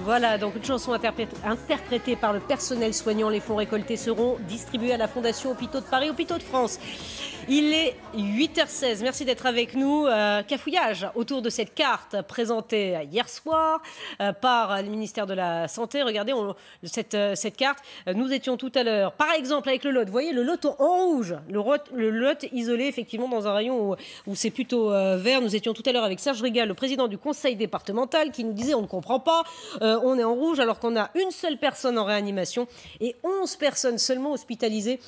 Voilà, donc une chanson interprétée par le personnel soignant. Les fonds récoltés seront distribués à la Fondation Hôpitaux de Paris, Hôpitaux de France. Il est 8h16, merci d'être avec nous. Cafouillage autour de cette carte présentée hier soir par le ministère de la Santé. Regardez cette carte. Nous étions tout à l'heure, par exemple avec le Lot. Vous voyez le Lot en rouge, le Lot isolé effectivement dans un rayon où c'est plutôt vert. Nous étions tout à l'heure avec Serge Rigal, le président du conseil départemental, qui nous disait on ne comprend pas, on est en rouge alors qu'on a une seule personne en réanimation et 11 personnes seulement hospitalisées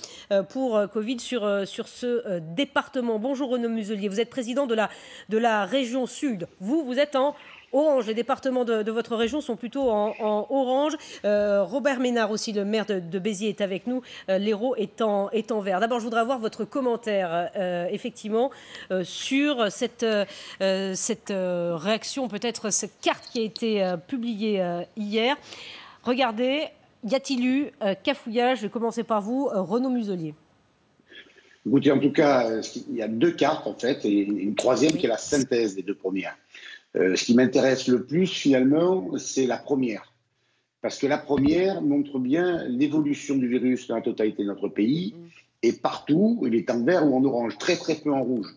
pour Covid sur ce département. Bonjour Renaud Muselier, vous êtes président de la région Sud. Vous êtes en orange. Les départements de votre région sont plutôt en orange. Robert Ménard aussi, le maire de Béziers, est avec nous. L'Hérault est en vert. D'abord, je voudrais avoir votre commentaire, effectivement, sur cette réaction, peut-être cette carte qui a été publiée hier. Regardez, y a-t-il eu cafouillage? Je vais commencer par vous, Renaud Muselier. Écoutez, en tout cas, il y a deux cartes, en fait, et une troisième qui est la synthèse des deux premières. Ce qui m'intéresse le plus, finalement, c'est la première. Parce que la première montre bien l'évolution du virus dans la totalité de notre pays. Et partout, il est en vert ou en orange, très très peu en rouge.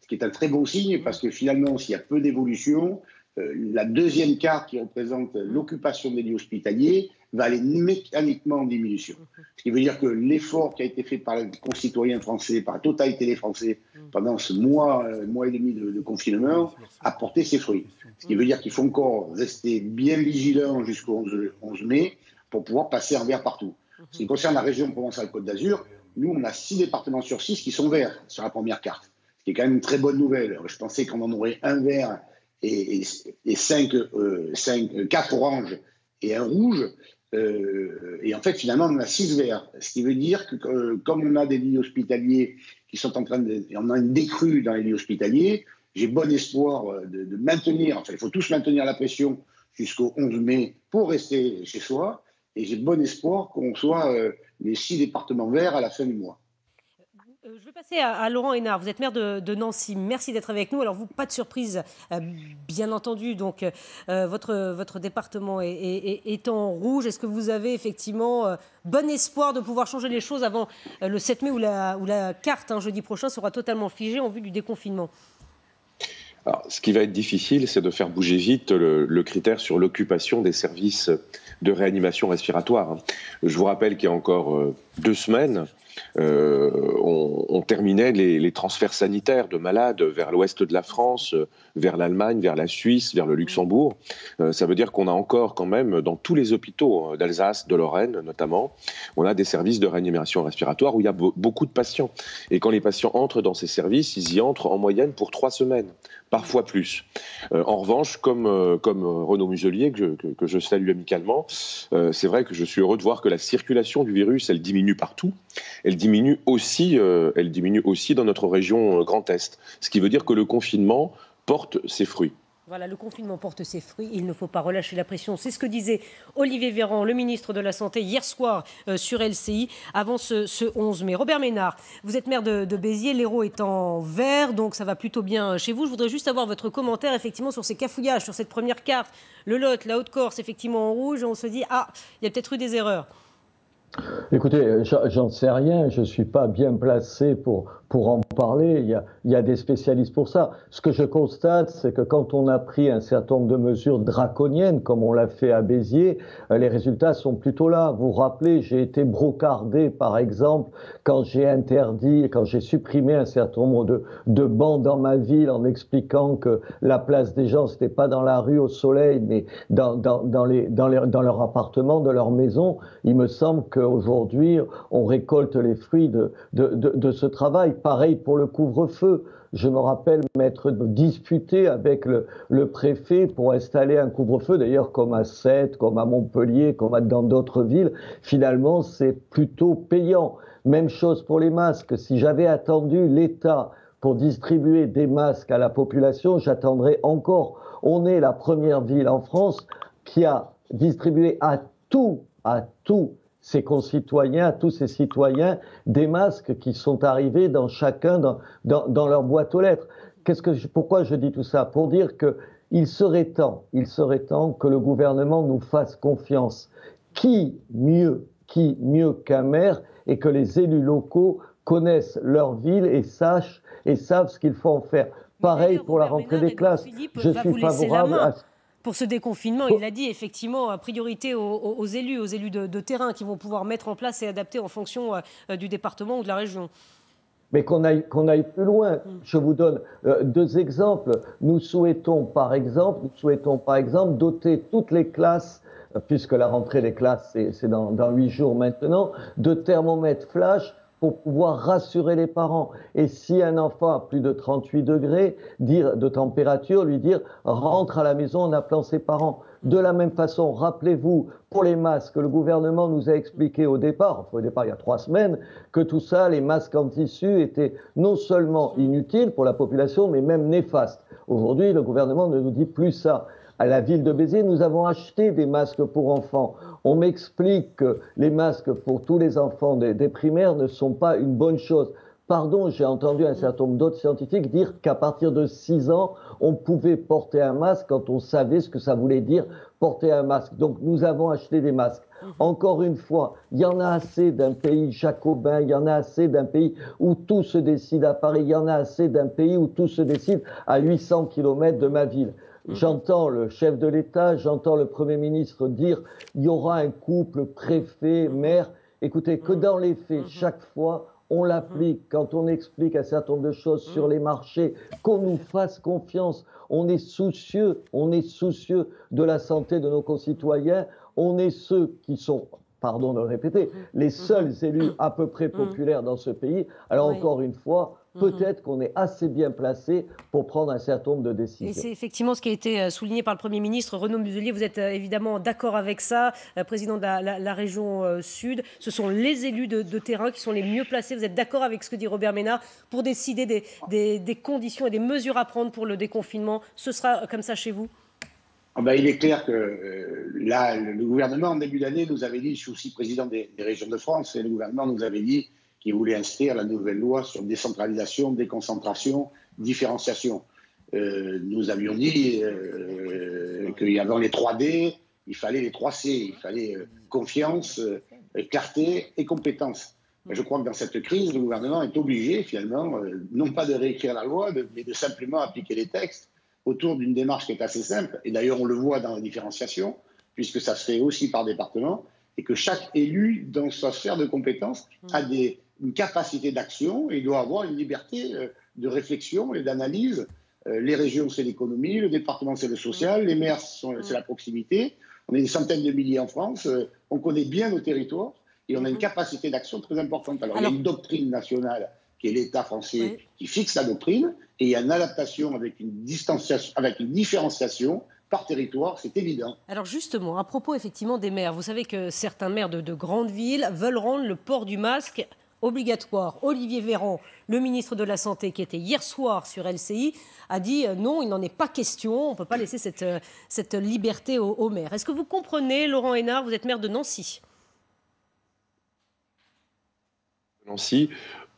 Ce qui est un très bon signe, parce que finalement, s'il y a peu d'évolution, la deuxième carte qui représente l'occupation des lits hospitaliers va aller mécaniquement en diminution. Ce qui veut dire que l'effort qui a été fait par les concitoyens français, par la totalité des Français, pendant ce mois et demi de confinement, a porté ses fruits. Ce qui veut dire qu'il faut encore rester bien vigilant jusqu'au 11 mai pour pouvoir passer en vert partout. Ce qui concerne la région Provence-Alpes-Côte d'Azur, nous, on a 6 départements sur 6 qui sont verts sur la première carte. Ce qui est quand même une très bonne nouvelle. Je pensais qu'on en aurait un vert et 4 oranges et un rouge. Et en fait, finalement, on a 6 verts. Ce qui veut dire que comme on a des lits hospitaliers qui sont en train de... On a une décrue dans les lits hospitaliers, j'ai bon espoir de maintenir... Enfin, il faut tous maintenir la pression jusqu'au 11 mai pour rester chez soi. Et j'ai bon espoir qu'on soit les 6 départements verts à la fin du mois. Je vais passer à Laurent Hénard. Vous êtes maire de Nancy. Merci d'être avec nous. Alors, vous, pas de surprise, bien entendu. Donc, votre département est en rouge. Est-ce que vous avez effectivement bon espoir de pouvoir changer les choses avant le 7 mai où la carte, jeudi prochain, sera totalement figée en vue du déconfinement? Alors, ce qui va être difficile, c'est de faire bouger vite le critère sur l'occupation des services de réanimation respiratoire. Je vous rappelle qu'il y a encore 2 semaines, on terminait les transferts sanitaires de malades vers l'ouest de la France, vers l'Allemagne, vers la Suisse, vers le Luxembourg. Ça veut dire qu'on a encore quand même, dans tous les hôpitaux d'Alsace, de Lorraine notamment, on a des services de réanimation respiratoire où il y a beaucoup de patients. Et quand les patients entrent dans ces services, ils y entrent en moyenne pour 3 semaines, parfois plus. En revanche, comme Renaud Muselier, que je salue amicalement, c'est vrai que je suis heureux de voir que la circulation du virus, elle diminue partout. Elle diminue aussi dans notre région Grand Est. Ce qui veut dire que le confinement porte ses fruits. Voilà, le confinement porte ses fruits. Il ne faut pas relâcher la pression. C'est ce que disait Olivier Véran, le ministre de la Santé, hier soir sur LCI, avant ce 11 mai. Robert Ménard, vous êtes maire de Béziers. L'Hérault est en vert, donc ça va plutôt bien chez vous. Je voudrais juste avoir votre commentaire, effectivement, sur ces cafouillages, sur cette première carte. Le Lot, la Haute-Corse, effectivement, en rouge. On se dit, il y a peut-être eu des erreurs. Écoutez, j'en sais rien, je ne suis pas bien placé pour en parler, il y a des spécialistes pour ça. Ce que je constate, c'est que quand on a pris un certain nombre de mesures draconiennes, comme on l'a fait à Béziers, les résultats sont plutôt là. Vous vous rappelez, j'ai été brocardé, par exemple, quand j'ai supprimé un certain nombre de bancs dans ma ville en expliquant que la place des gens, c'était pas dans la rue au soleil, mais dans leur appartement, de leur maison. Il me semble qu'aujourd'hui, on récolte les fruits de ce travail. Pareil pour le couvre-feu. Je me rappelle m'être disputé avec le préfet pour installer un couvre-feu, d'ailleurs comme à Sète, comme à Montpellier, comme dans d'autres villes. Finalement, c'est plutôt payant. Même chose pour les masques. Si j'avais attendu l'État pour distribuer des masques à la population, j'attendrais encore. On est la première ville en France qui a distribué à tous ses concitoyens, à tous ses citoyens, des masques qui sont arrivés dans chacun dans leur boîte aux lettres. Pourquoi je dis tout ça? Pour dire que il serait temps que le gouvernement nous fasse confiance. Qui mieux qu'un maire et que les élus locaux connaissent leur ville et savent ce qu'il faut en faire. Pareil pour la rentrée des classes. Je suis favorable à... Pour ce déconfinement, il a dit effectivement priorité aux élus de terrain qui vont pouvoir mettre en place et adapter en fonction du département ou de la région. Mais qu'on aille plus loin. Je vous donne 2 exemples. Nous souhaitons par exemple doter toutes les classes, puisque la rentrée des classes c'est dans 8 jours maintenant, de thermomètres flash pour pouvoir rassurer les parents. Et si un enfant a plus de 38 degrés de température, lui dire « rentre à la maison » en appelant ses parents. De la même façon, rappelez-vous, pour les masques, le gouvernement nous a expliqué au départ il y a 3 semaines, que tout ça, les masques en tissu, étaient non seulement inutiles pour la population, mais même néfastes. Aujourd'hui, le gouvernement ne nous dit plus ça. À la ville de Béziers, nous avons acheté des masques pour enfants. On m'explique que les masques pour tous les enfants des primaires ne sont pas une bonne chose. Pardon, j'ai entendu un certain nombre d'autres scientifiques dire qu'à partir de 6 ans, on pouvait porter un masque quand on savait ce que ça voulait dire porter un masque. Donc nous avons acheté des masques. Encore une fois, il y en a assez d'un pays jacobin, il y en a assez d'un pays où tout se décide à Paris, il y en a assez d'un pays où tout se décide à 800 km de ma ville. J'entends le chef de l'État, j'entends le Premier ministre dire il y aura un couple préfet-maire. Écoutez, que dans les faits, chaque fois, on l'applique. Quand on explique un certain nombre de choses sur les marchés, qu'on nous fasse confiance. On est soucieux de la santé de nos concitoyens. On est ceux qui sont, pardon de le répéter, les seuls élus à peu près populaires dans ce pays. Alors encore une fois, peut-être qu'on est assez bien placé pour prendre un certain nombre de décisions. Et c'est effectivement ce qui a été souligné par le Premier ministre Renaud Muselier. Vous êtes évidemment d'accord avec ça, président de la région Sud. Ce sont les élus de terrain qui sont les mieux placés. Vous êtes d'accord avec ce que dit Robert Ménard pour décider des conditions et des mesures à prendre pour le déconfinement? Ce sera comme ça chez vous? Il est clair que là, le gouvernement, en début d'année, nous avait dit, je suis aussi président des régions de France, et le gouvernement nous avait dit qu'il voulait inscrire la nouvelle loi sur décentralisation, déconcentration, différenciation. Nous avions dit qu'il y avait les 3D, il fallait les 3C, il fallait confiance, clarté et compétence. Je crois que dans cette crise, le gouvernement est obligé, finalement, non pas de réécrire la loi, mais de simplement appliquer les textes autour d'une démarche qui est assez simple. Et d'ailleurs, on le voit dans la différenciation, puisque ça se fait aussi par département, et que chaque élu, dans sa sphère de compétences, a une capacité d'action et doit avoir une liberté de réflexion et d'analyse. Les régions, c'est l'économie, le département, c'est le social, les maires, c'est la proximité. On est des centaines de milliers en France, on connaît bien nos territoires et on a une capacité d'action très importante. Alors, il y a une doctrine nationale qui est l'État français qui fixe la doctrine, et il y a une adaptation avec une différenciation par territoire, c'est évident. Alors justement, à propos effectivement des maires, vous savez que certains maires de grandes villes veulent rendre le port du masque obligatoire. Olivier Véran, le ministre de la Santé, qui était hier soir sur LCI, a dit non, il n'en est pas question, on ne peut pas laisser cette liberté aux maires. Est-ce que vous comprenez, Laurent Hénard, vous êtes maire de Nancy? Nancy,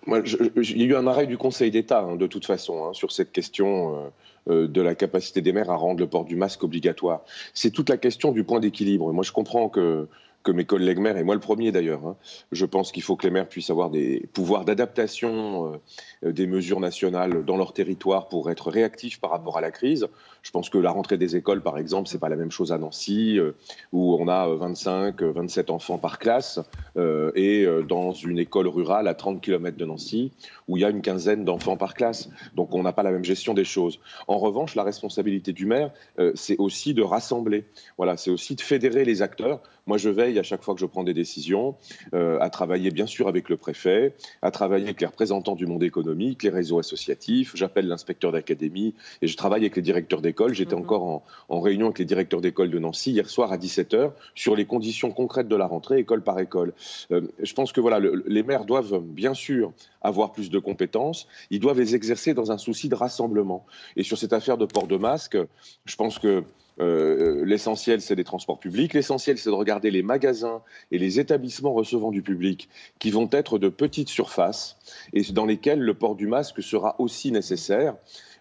il y a eu un arrêt du Conseil d'État, de toute façon, sur cette question de la capacité des maires à rendre le port du masque obligatoire. C'est toute la question du point d'équilibre. Moi, je comprends que mes collègues maires, et moi le premier d'ailleurs, je pense qu'il faut que les maires puissent avoir des pouvoirs d'adaptation des mesures nationales dans leur territoire pour être réactifs par rapport à la crise. Je pense que la rentrée des écoles, par exemple, c'est pas la même chose à Nancy, où on a 25, 27 enfants par classe, et dans une école rurale à 30 km de Nancy, où il y a une quinzaine d'enfants par classe. Donc on n'a pas la même gestion des choses. En revanche, la responsabilité du maire, c'est aussi de rassembler. Voilà, c'est aussi de fédérer les acteurs. Moi, je veille à chaque fois que je prends des décisions à travailler bien sûr avec le préfet, à travailler avec les représentants du monde économique, les réseaux associatifs. J'appelle l'inspecteur d'académie et je travaille avec les directeurs d'école. J'étais encore en réunion avec les directeurs d'école de Nancy hier soir à 17h sur les conditions concrètes de la rentrée, école par école. Je pense que voilà, les maires doivent bien sûr avoir plus de compétences. Ils doivent les exercer dans un souci de rassemblement. Et sur cette affaire de port de masque, je pense que l'essentiel, c'est les transports publics. L'essentiel, c'est de regarder les magasins et les établissements recevant du public qui vont être de petites surfaces et dans lesquels le port du masque sera aussi nécessaire.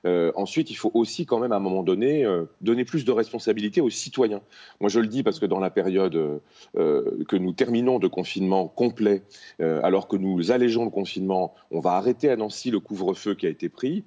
Ensuite, il faut aussi quand même à un moment donné donner plus de responsabilité aux citoyens. Moi, je le dis parce que dans la période que nous terminons de confinement complet, alors que nous allégeons le confinement, on va arrêter à Nancy le couvre-feu qui a été pris.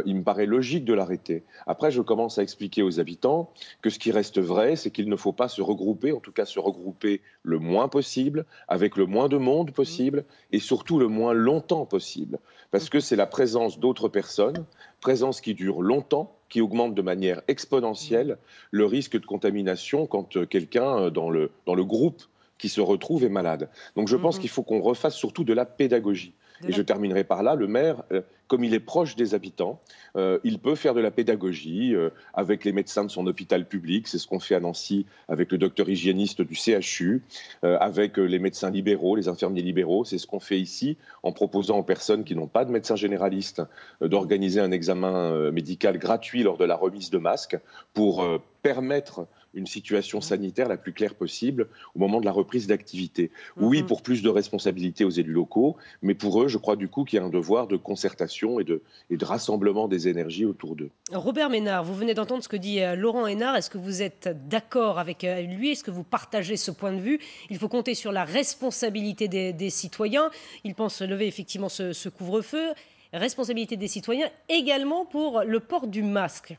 Il me paraît logique de l'arrêter. Après, je commence à expliquer aux habitants que ce qui reste vrai, c'est qu'il ne faut pas se regrouper, en tout cas se regrouper le moins possible, avec le moins de monde possible et surtout le moins longtemps possible. Parce que c'est la présence d'autres personnes, présence qui dure longtemps, qui augmente de manière exponentielle le risque de contamination quand quelqu'un dans le groupe qui se retrouve est malade. Donc je pense qu'il faut qu'on refasse surtout de la pédagogie. Et je terminerai par là, le maire, comme il est proche des habitants, il peut faire de la pédagogie avec les médecins de son hôpital public, c'est ce qu'on fait à Nancy avec le docteur hygiéniste du CHU, avec les médecins libéraux, les infirmiers libéraux, c'est ce qu'on fait ici en proposant aux personnes qui n'ont pas de médecin généraliste d'organiser un examen médical gratuit lors de la remise de masques pour permettre une situation sanitaire la plus claire possible au moment de la reprise d'activité. Oui, pour plus de responsabilité aux élus locaux, mais pour eux, je crois du coup qu'il y a un devoir de concertation et de rassemblement des énergies autour d'eux. Robert Ménard, vous venez d'entendre ce que dit Laurent Hénart. Est-ce que vous êtes d'accord avec lui? Est-ce que vous partagez ce point de vue? Il faut compter sur la responsabilité des citoyens. Il pense lever effectivement ce couvre-feu. Responsabilité des citoyens également pour le port du masque.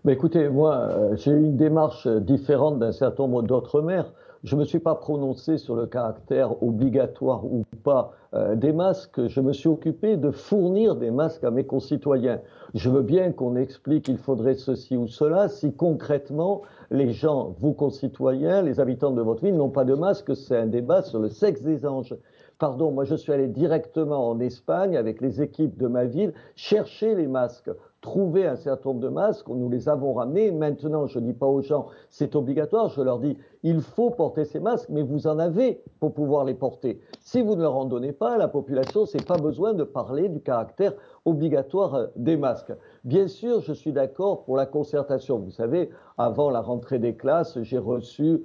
Mais écoutez, moi, j'ai eu une démarche différente d'un certain nombre d'autres maires. Je ne me suis pas prononcé sur le caractère obligatoire ou pas des masques. Je me suis occupé de fournir des masques à mes concitoyens. Je veux bien qu'on explique qu'il faudrait ceci ou cela. Si concrètement, les gens, vos concitoyens, les habitants de votre ville n'ont pas de masque, c'est un débat sur le sexe des anges. Pardon, moi je suis allé directement en Espagne avec les équipes de ma ville chercher les masques, trouver un certain nombre de masques, nous les avons ramenés. Maintenant, je ne dis pas aux gens c'est obligatoire, je leur dis il faut porter ces masques, mais vous en avez pour pouvoir les porter. Si vous ne leur en donnez pas à la population, c'est pas besoin de parler du caractère obligatoire des masques. Bien sûr, je suis d'accord pour la concertation. Vous savez, avant la rentrée des classes, j'ai reçu,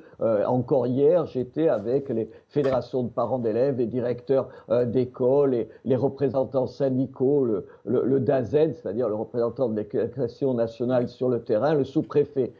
encore hier, j'étais avec les fédérations de parents d'élèves, les directeurs d'école, et les représentants syndicaux, le DAZEN, c'est-à-dire le représentant de l'éducation nationale sur le terrain, le sous-préfet.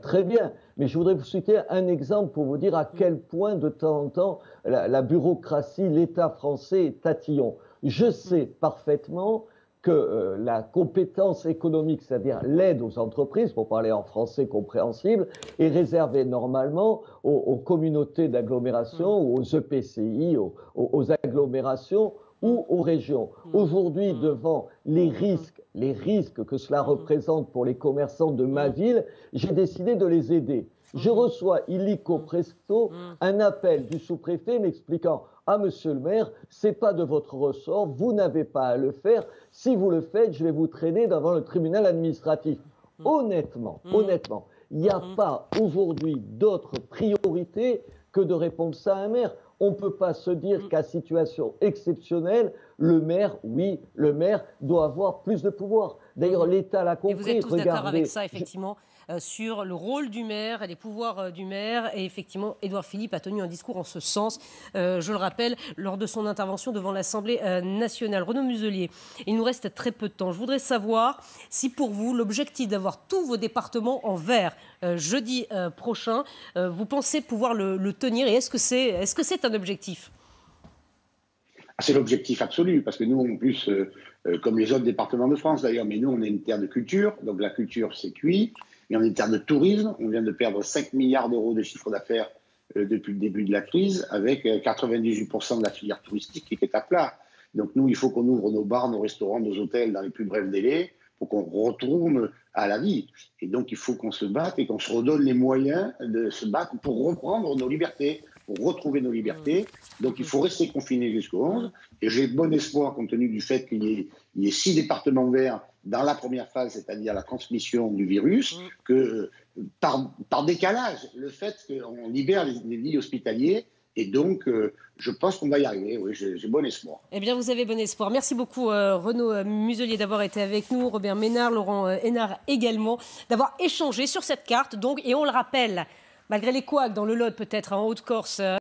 Très bien, mais je voudrais vous citer un exemple pour vous dire à quel point de temps en temps la bureaucratie, l'État français est tatillon. Je sais parfaitement que la compétence économique, c'est-à-dire l'aide aux entreprises, pour parler en français compréhensible, est réservée normalement aux communautés d'agglomération, ou aux EPCI, aux agglomérations ou aux régions. Aujourd'hui, devant les risques que cela représente pour les commerçants de ma ville, j'ai décidé de les aider. Je reçois illico presto un appel du sous-préfet m'expliquant « Ah, monsieur le maire, c'est pas de votre ressort, vous n'avez pas à le faire. Si vous le faites, je vais vous traîner devant le tribunal administratif. » Honnêtement, il n'y a pas aujourd'hui d'autre priorité que de répondre ça à un maire. On ne peut pas se dire qu'à situation exceptionnelle, le maire doit avoir plus de pouvoir. D'ailleurs, l'État l'a compris. Et vous êtes tous d'accord avec ça, effectivement, sur le rôle du maire et les pouvoirs du maire. Et effectivement, Édouard Philippe a tenu un discours en ce sens, je le rappelle, lors de son intervention devant l'Assemblée nationale. Renaud Muselier, il nous reste très peu de temps. Je voudrais savoir si pour vous, l'objectif d'avoir tous vos départements en vert jeudi prochain, vous pensez pouvoir le tenir, et est-ce que c'est un objectif? C'est l'objectif absolu, parce que nous, en plus, comme les autres départements de France d'ailleurs, mais nous, on est une terre de culture, donc la culture, c'est cuit, mais on est une terre de tourisme, on vient de perdre 5 milliards d'euros de chiffre d'affaires depuis le début de la crise, avec 98% de la filière touristique qui est à plat. Donc nous, il faut qu'on ouvre nos bars, nos restaurants, nos hôtels dans les plus brefs délais, pour qu'on retourne à la vie. Et donc, il faut qu'on se batte et qu'on se redonne les moyens de se battre pour reprendre nos libertés, pour retrouver nos libertés. Donc, il faut rester confiné jusqu'au 11. Et j'ai bon espoir, compte tenu du fait qu'il y ait 6 départements verts dans la première phase, c'est-à-dire la transmission du virus, que par décalage, le fait qu'on libère les lits hospitaliers. Et donc, je pense qu'on va y arriver. Oui, j'ai bon espoir. Eh bien, vous avez bon espoir. Merci beaucoup, Renaud Muselier, d'avoir été avec nous. Robert Ménard, Laurent Hénart également, d'avoir échangé sur cette carte. Donc, et on le rappelle, malgré les couacs dans le Lot, peut-être en Haute-Corse,